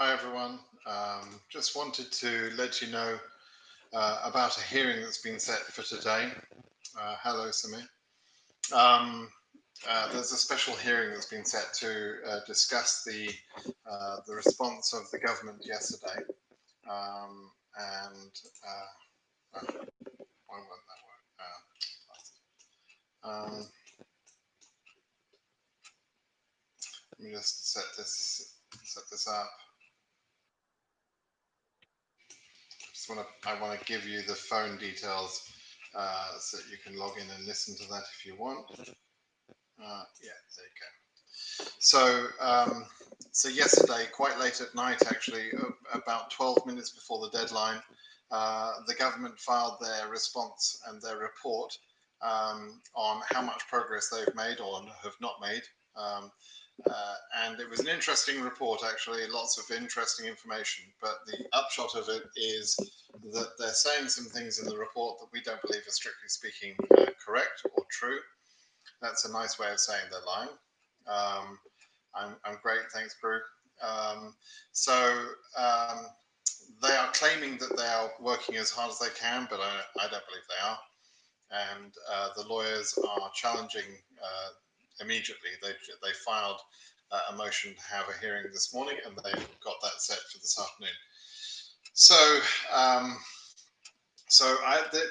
Hi everyone. Just wanted to let you know about a hearing that's been set for today. Hello, Samir. There's a special hearing that's been set to discuss the response of the government yesterday, and why won't that work? Let me just set this up. I want to give you the phone details so that you can log in and listen to that if you want. Yeah, there you go. So yesterday, quite late at night, actually, about 12 minutes before the deadline, the government filed their response and their report on how much progress they've made or have not made. And it was an interesting report, actually, lots of interesting information. But the upshot of it is that they're saying some things in the report that we don't believe are, strictly speaking, correct or true. That's a nice way of saying they're lying. I'm great, thanks, Brew. They are claiming that they are working as hard as they can, but I don't believe they are. And the lawyers are challenging immediately. They filed a motion to have a hearing this morning, and they've got that set for this afternoon.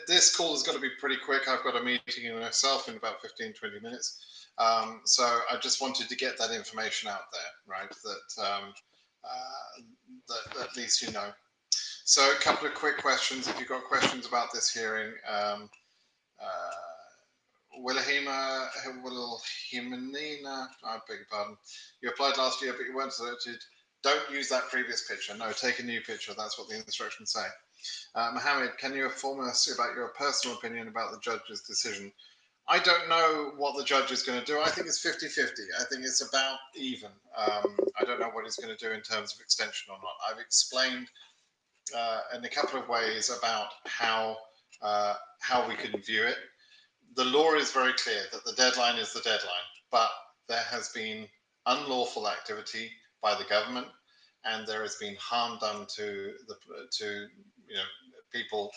This call is going to be pretty quick. I've got a meeting in myself in about 15-20 minutes. So I just wanted to get that information out there, right? That at least you know. So a couple of quick questions. If you've got questions about this hearing, Wilhelmina, I beg your pardon. You applied last year, but you weren't selected. Don't use that previous picture. No, take a new picture. That's what the instructions say. Mohammed, can you inform us about your personal opinion about the judge's decision? I don't know what the judge is going to do. I think it's 50-50. I think it's about even. I don't know what he's going to do in terms of extension or not. I've explained in a couple of ways about how we can view it. The law is very clear that the deadline is the deadline, but there has been unlawful activity by the government, and there has been harm done to people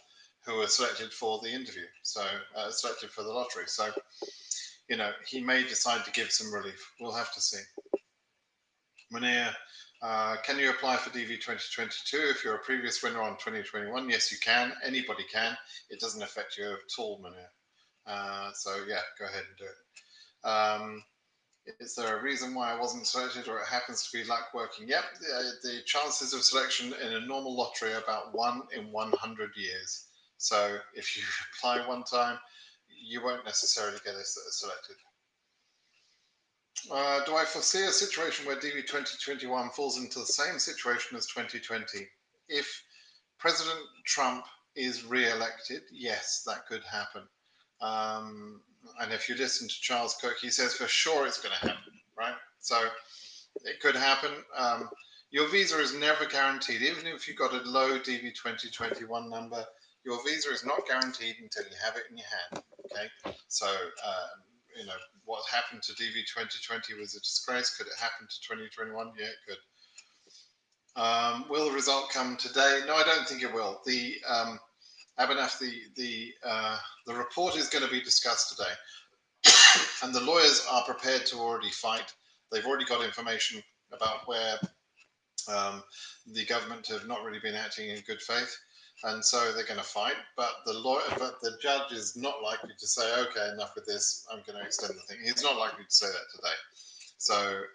who were selected for the interview, so selected for the lottery. So, he may decide to give some relief. We'll have to see. Munir, can you apply for DV2022 if you're a previous winner on 2021? Yes, you can. Anybody can. It doesn't affect you at all, Munir. So yeah, go ahead and do it. Is there a reason why I wasn't selected, or it happens to be luck working? Yep, the chances of selection in a normal lottery are about 1 in 100 years. So if you apply one time, you won't necessarily get selected. Do I foresee a situation where DV2021 falls into the same situation as 2020? If President Trump is re-elected, yes, that could happen. And if you listen to Charles Cook, he says for sure it's going to happen, right? So it could happen. Your visa is never guaranteed. Even if you've got a low DV2021 number, your visa is not guaranteed until you have it in your hand, okay? So, what happened to DV2020 was a disgrace. Could it happen to 2021? Yeah, it could. Will the result come today? No, I don't think it will. Abhinav, the report is going to be discussed today, and the lawyers are prepared to already fight. They've already got information about where the government have not really been acting in good faith, and so they're going to fight. But the judge is not likely to say, "Okay, enough with this. I'm going to extend the thing." He's not likely to say that today. So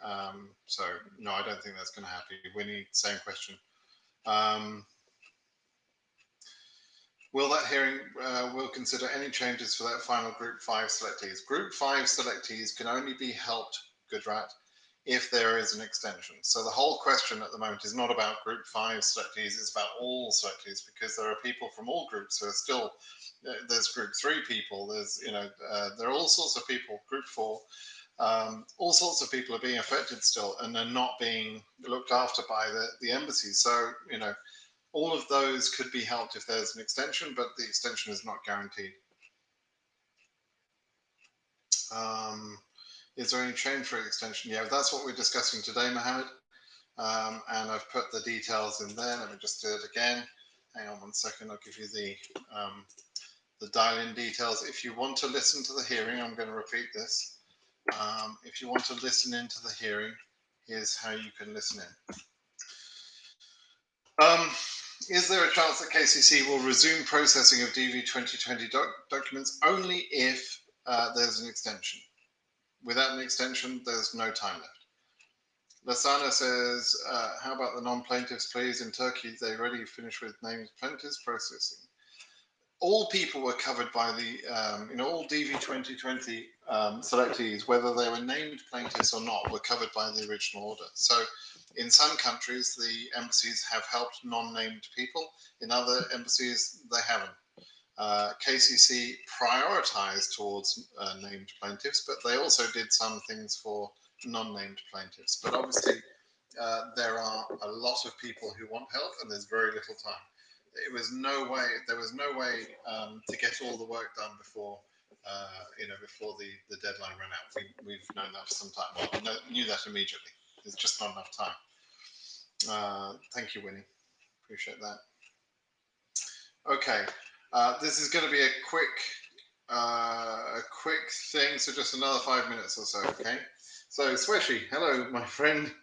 no, I don't think that's going to happen. Winnie, same question. Will that hearing will consider any changes for that final Group 5 selectees? Group 5 selectees can only be helped, Gujrat, if there is an extension. So the whole question at the moment is not about Group 5 selectees, it's about all selectees, because there are people from all groups who are still, there's Group 3 people, there's, there are all sorts of people, Group 4, all sorts of people are being affected still, and they're not being looked after by the embassies. So, all of those could be helped if there's an extension, but the extension is not guaranteed. Is there any change for extension? Yeah, that's what we're discussing today, Mohammed. and I've put the details in there. Let me just do it again. Hang on one second. I'll give you the dial-in details. If you want to listen to the hearing, I'm going to repeat this. If you want to listen into the hearing, here's how you can listen in. Is there a chance that KCC will resume processing of DV2020 documents only if there's an extension? Without an extension, there's no time left. Lasana says, how about the non-plaintiffs, please? In Turkey, they already finished with named plaintiffs processing. All people were covered by the, all DV2020 selectees, whether they were named plaintiffs or not, were covered by the original order. So in some countries, the embassies have helped non-named people. In other embassies, they haven't. KCC prioritized towards named plaintiffs, but they also did some things for non-named plaintiffs. But obviously, there are a lot of people who want help, and there's very little time. There was no way to get all the work done before before the deadline ran out. We've known that for some time. Well, knew that immediately. There's just not enough time. Thank you, Winnie. Appreciate that. Okay, this is going to be a quick thing. So just another 5 minutes or so. Okay. So Sweshi, hello, my friend.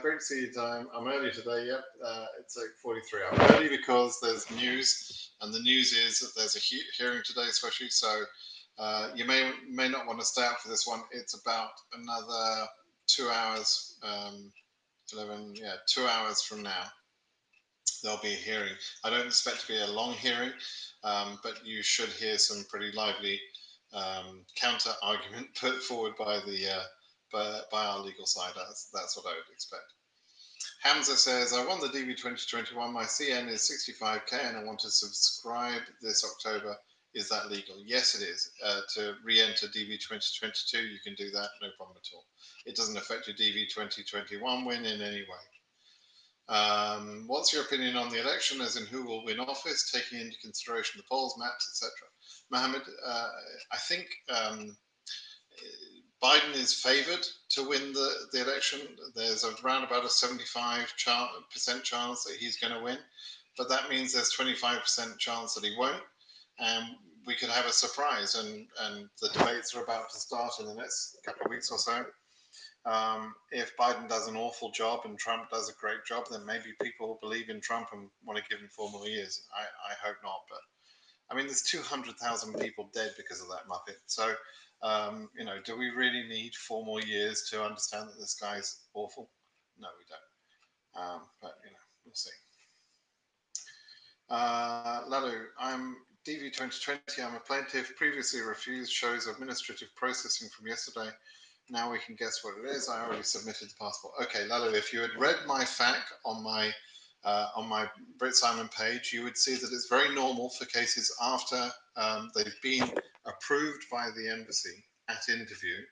Great to see you. I'm early today. Yep, it's 8:43. I'm early because there's news, and the news is that there's a hearing today, Sweshi. So you may not want to stay out for this one. It's about another 2 hours. 2 hours from now, there'll be a hearing. I don't expect to be a long hearing, but you should hear some pretty lively counter argument put forward by by our legal side. That's what I would expect. Hamza says, I won the DV2021. My CN is 65k and I want to subscribe this October. Is that legal? Yes, it is. To re-enter DV2022, you can do that, no problem at all. It doesn't affect your DV2021 win in any way. What's your opinion on the election, as in who will win office, taking into consideration the polls, maps, etc.? Mohammed, I think Biden is favoured to win the election. There's around about a 75% chance that he's going to win, but that means there's 25% chance that he won't, and we could have a surprise. And the debates are about to start in the next couple of weeks or so. If Biden does an awful job and Trump does a great job, then maybe people will believe in Trump and want to give him 4 more years. I hope not, but I mean, there's 200,000 people dead because of that Muppet. So, do we really need 4 more years to understand that this guy's awful? No, we don't. But, we'll see. Lalu, I'm DV2020. I'm a plaintiff. Previously refused shows administrative processing from yesterday. Now we can guess what it is. I already submitted the passport. Okay, Lalu, if you had read my FAQ on my BritSimon page, you would see that it's very normal for cases after they've been approved by the embassy at interview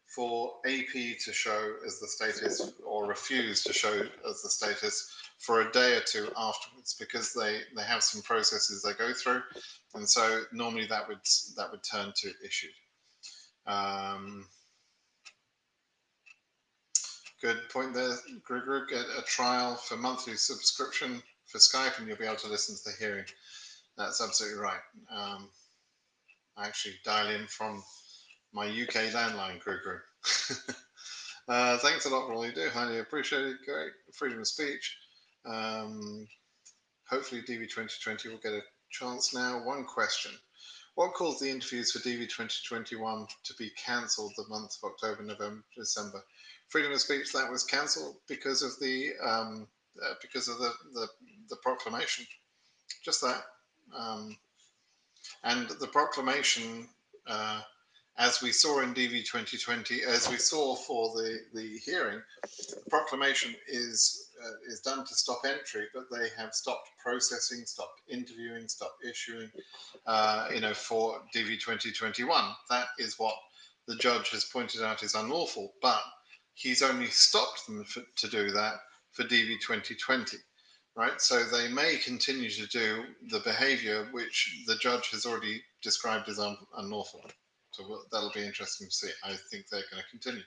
for AP to show as the status or refuse to show as the status for a day or two afterwards, because they have some processes they go through, and so normally that would turn to issued. Good point there, Gregor. Get a trial for monthly subscription for Skype and you'll be able to listen to the hearing. That's absolutely right. I actually dial in from my UK landline, Gregor. Thanks a lot for all you do. Highly appreciate it. Great. Freedom of speech. Hopefully DV2020 will get a chance now. One question. What caused the interviews for DV2021 to be cancelled the month of October, November, December? Freedom of speech, that was cancelled because of the proclamation. Just that. And the proclamation, as we saw in DV2020, as we saw for the hearing, the proclamation is done to stop entry, but they have stopped processing, stopped interviewing, stopped issuing, for DV2021. That is what the judge has pointed out is unlawful, but he's only stopped them to do that for DV2020, right? So they may continue to do the behavior which the judge has already described as unlawful. So that'll be interesting to see. I think they're going to continue.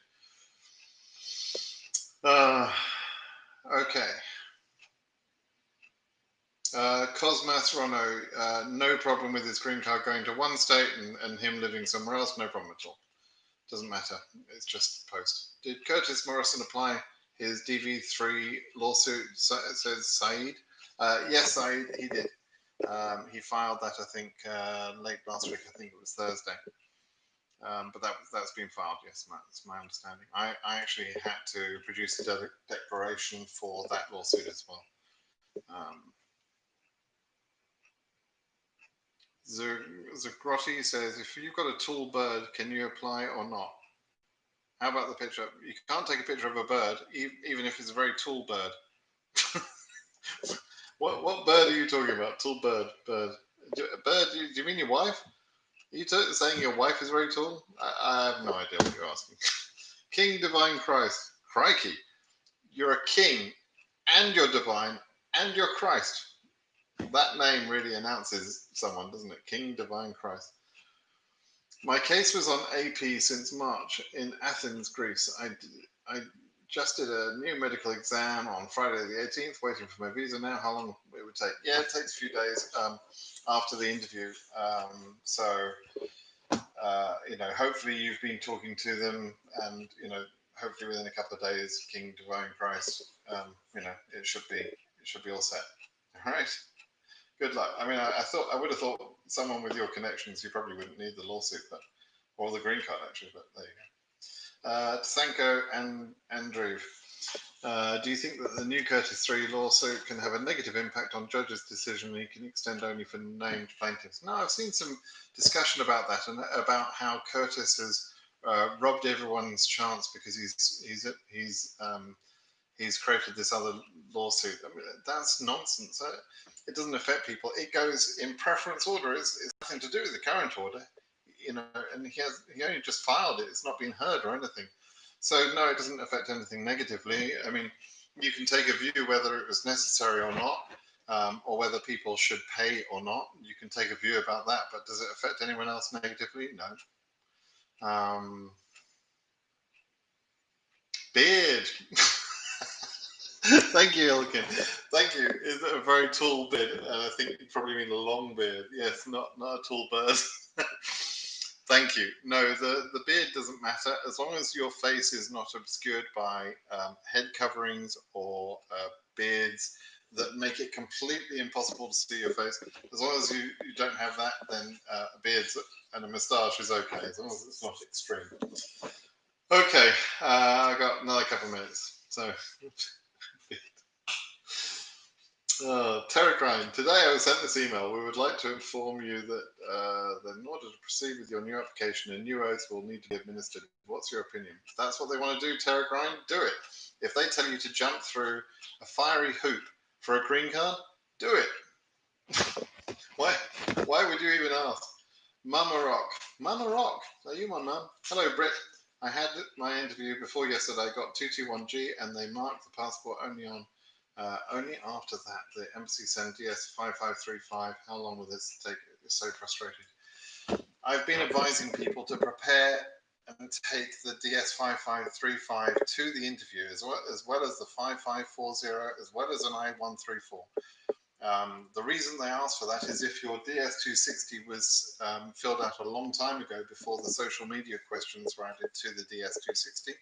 Okay. Cosmas Rono, no problem with his green card going to one state and him living somewhere else, no problem at all. Doesn't matter, it's just post. Did Curtis Morrison apply his DV3 lawsuit, says Saeed? Yes, Saeed, he did. He filed that, I think, late last week, I think it was Thursday. But that's been filed, yes, that's my understanding. I actually had to produce a declaration for that lawsuit as well. Zagrotti says, if you've got a tall bird, can you apply or not? How about the picture? You can't take a picture of a bird, even if it's a very tall bird. What bird are you talking about? Tall bird. Bird. Do you mean your wife? Are you saying your wife is very tall? I have no idea what you're asking. King Divine Christ. Crikey. You're a king, and you're divine, and you're Christ. That name really announces someone, doesn't it? King Divine Christ. My case was on AP since March in Athens, Greece. I just did a new medical exam on Friday the 18th, waiting for my visa now. How long it would take? Yeah, it takes a few days after the interview. Hopefully you've been talking to them, and hopefully within a couple of days, King Divine Christ, it should be all set. All right. Good luck. I mean, I would have thought someone with your connections, you probably wouldn't need the lawsuit, or the green card actually. But there you go. Tsanko and Andrew, do you think that the new Curtis 3 lawsuit can have a negative impact on judges' decision and it can extend only for named plaintiffs? No, I've seen some discussion about that and about how Curtis has robbed everyone's chance because he's created this other lawsuit. I mean, that's nonsense. It doesn't affect people. It goes in preference order. It's nothing to do with the current order, and he only just filed it. It's not been heard or anything. So no, it doesn't affect anything negatively. I mean, you can take a view whether it was necessary or not, or whether people should pay or not. You can take a view about that, but does it affect anyone else negatively? No. Beard. Thank you, Ilkin. Thank you. It's a very tall beard, and I think you probably mean a long beard. Yes, not a tall bird. Thank you. No, the beard doesn't matter as long as your face is not obscured by head coverings or beards that make it completely impossible to see your face. As long as you don't have that, then beards and a moustache is okay, as long as it's not extreme. Okay, I've got another couple of minutes. So. Terra Grind, today I was sent this email. We would like to inform you that in order to proceed with your new application, a new oath will need to be administered. What's your opinion? If that's what they want to do, Terra Grind, do it. If they tell you to jump through a fiery hoop for a green card, do it. Why would you even ask? Mama Rock, are you my mum? Hello, Brit. I had my interview before yesterday, got 221G, and they marked the passport only after that. The embassy sent DS5535. How long will this take? It's so frustrating. I've been advising people to prepare and take the DS5535 to the interview, as well as the 5540, as well as an I-134. The reason they ask for that is if your DS260 was filled out a long time ago before the social media questions were added to the DS260.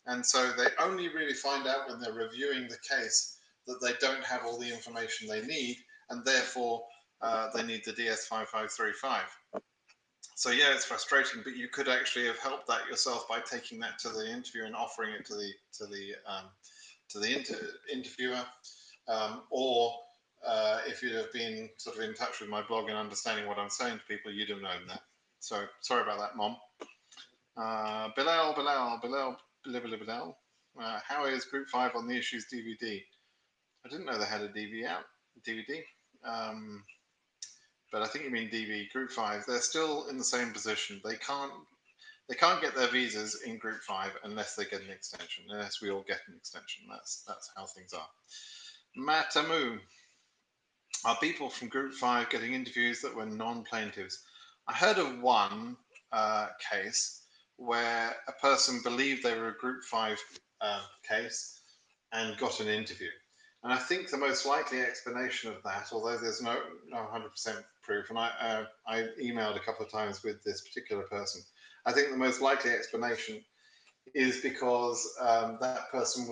And so they only really find out when they're reviewing the case that they don't have all the information they need, and therefore they need the DS5535. So yeah, it's frustrating, but you could actually have helped that yourself by taking that to the interview and offering it to the interviewer, or if you'd have been sort of in touch with my blog and understanding what I'm saying to people, you'd have known that. So sorry about that, Mom. Bilal. How is Group 5 on the issues DVD? I didn't know they had a DVD. But I think you mean DV. Group 5, they're still in the same position. They can't get their visas in Group 5 unless they get an extension, unless we all get an extension. That's how things are. Matamu. Are people from Group 5 getting interviews that were non-plaintiffs? I heard of one case where a person believed they were a Group 5 case, and got an interview. And I think the most likely explanation of that, although there's no 100% proof, and I emailed a couple of times with this particular person, I think the most likely explanation is because that person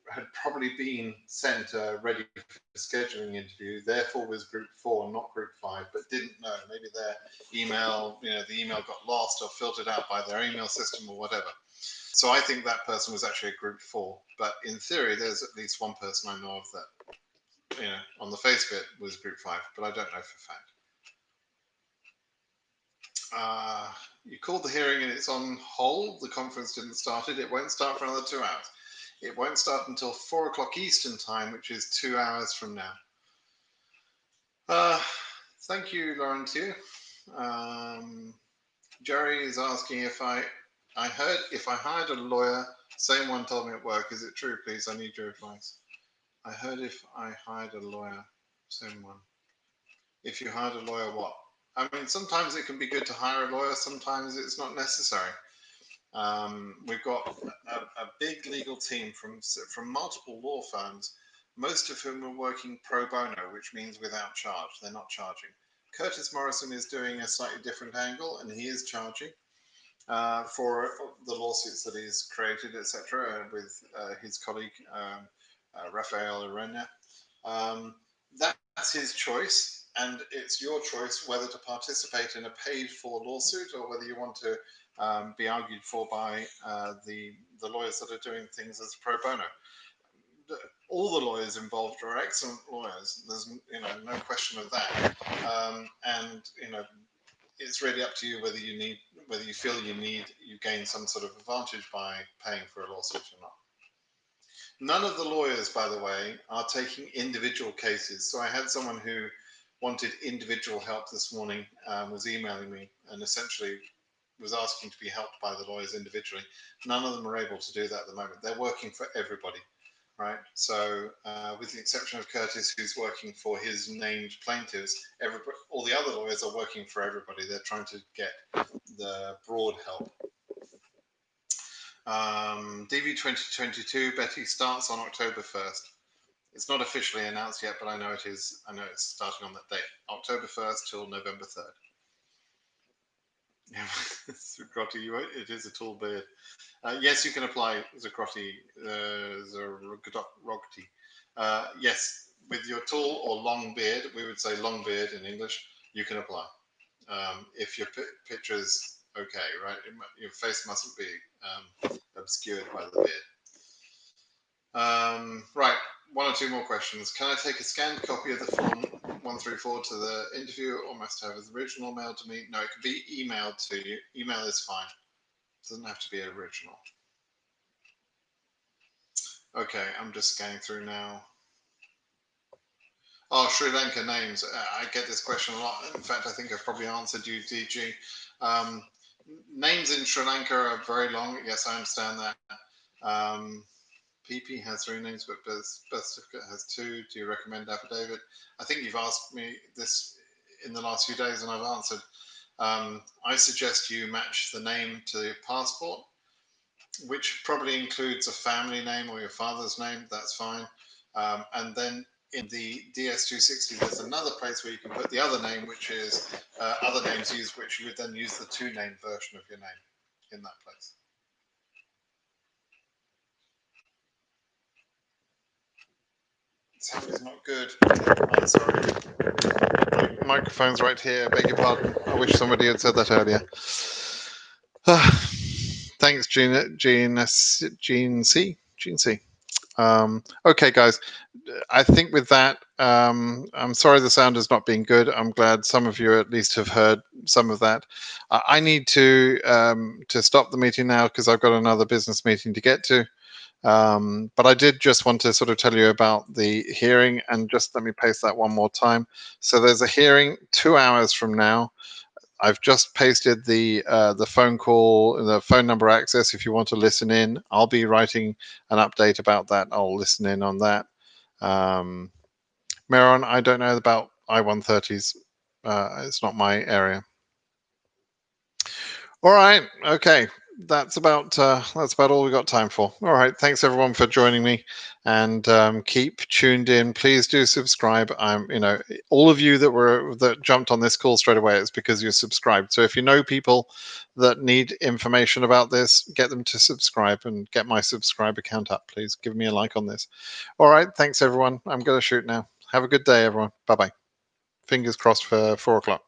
had probably been sent a ready for scheduling interview, therefore was group 4, not group 5, but didn't know. Maybe their email, the email got lost or filtered out by their email system or whatever. So I think that person was actually a group 4. But in theory, there's at least one person I know of that, on the face of it was group 5, but I don't know for fact. You called the hearing and it's on hold. The conference didn't start it. It won't start for another 2 hours. It won't start until 4 o'clock Eastern time, which is 2 hours from now. Thank you, Laurentia. Jerry is asking if I heard if I hired a lawyer, same one told me at work. Is it true, please? I need your advice. I heard if I hired a lawyer, same one. If you hired a lawyer, what? I mean, sometimes it can be good to hire a lawyer. Sometimes it's not necessary. We've got a big legal team from multiple law firms, most of whom are working pro bono, which means without charge. They're not charging. Curtis Morrison is doing a slightly different angle, and he is charging for the lawsuits that he's created, etc., with his colleague Rafael Arena. That's his choice, and it's your choice whether to participate in a paid-for lawsuit or whether you want to be argued for by the lawyers that are doing things as pro bono. All the lawyers involved are excellent lawyers. There's no question of that. And it's really up to you whether you feel you gain some sort of advantage by paying for a lawsuit or not. None of the lawyers, by the way, are taking individual cases. So I had someone who wanted individual help this morning, was emailing me and essentially was asking to be helped by the lawyers individually. None of them are able to do that at the moment. They're working for everybody, right? So with the exception of Curtis, who's working for his named plaintiffs, all the other lawyers are working for everybody. They're trying to get the broad help. DV2022, Betty, starts on October 1st. It's not officially announced yet, but I know it is. I know it's starting on that date, October 1st till November 3rd. Zucrotti, it is a tall beard. Yes, you can apply Zucrotti, Zucrotti. Yes, with your tall or long beard, we would say long beard in English, you can apply. If your picture's okay, right? Your face mustn't be obscured by the beard. Right, 1 or 2 more questions. Can I take a scanned copy of the form 134 to the interview, or must I have the original mailed to me? No, it can be emailed to you. Email is fine. It doesn't have to be original. Okay, I'm just scanning through now. Oh, Sri Lanka names. I get this question a lot. In fact, I think I've probably answered you, DG. Names in Sri Lanka are very long. Yes, I understand that. PP has 3 names, but birth certificate has 2. Do you recommend affidavit? I think you've asked me this in the last few days, and I've answered. I suggest you match the name to your passport, which probably includes a family name or your father's name. That's fine. And then in the DS260, there's another place where you can put the other name, which is other names used, which you would then use the 2-name version of your name in that place. Sound is not good. I'm sorry. My microphone's right here. Beg your pardon. I wish somebody had said that earlier. Thanks, Gene C. Okay, guys. I think with that, I'm sorry the sound has not been good. I'm glad some of you at least have heard some of that. I need to stop the meeting now because I've got another business meeting to get to. But I did just want to sort of tell you about the hearing, and just let me paste that one more time. So there's a hearing 2 hours from now. I've just pasted the phone call, the phone number access if you want to listen in. I'll be writing an update about that. I'll listen in on that. Meron, I don't know about I-130s. It's not my area. All right. Okay. that's about all we got time for. All right, thanks everyone for joining me, and keep tuned in. Please do subscribe. All of you that jumped on this call straight away, it's because you're subscribed. So if you know people that need information about this, get them to subscribe and get my subscribe account up. Please give me a like on this. All right, thanks everyone. I'm going to shoot now. Have a good day, everyone. Bye bye. Fingers crossed for 4 o'clock.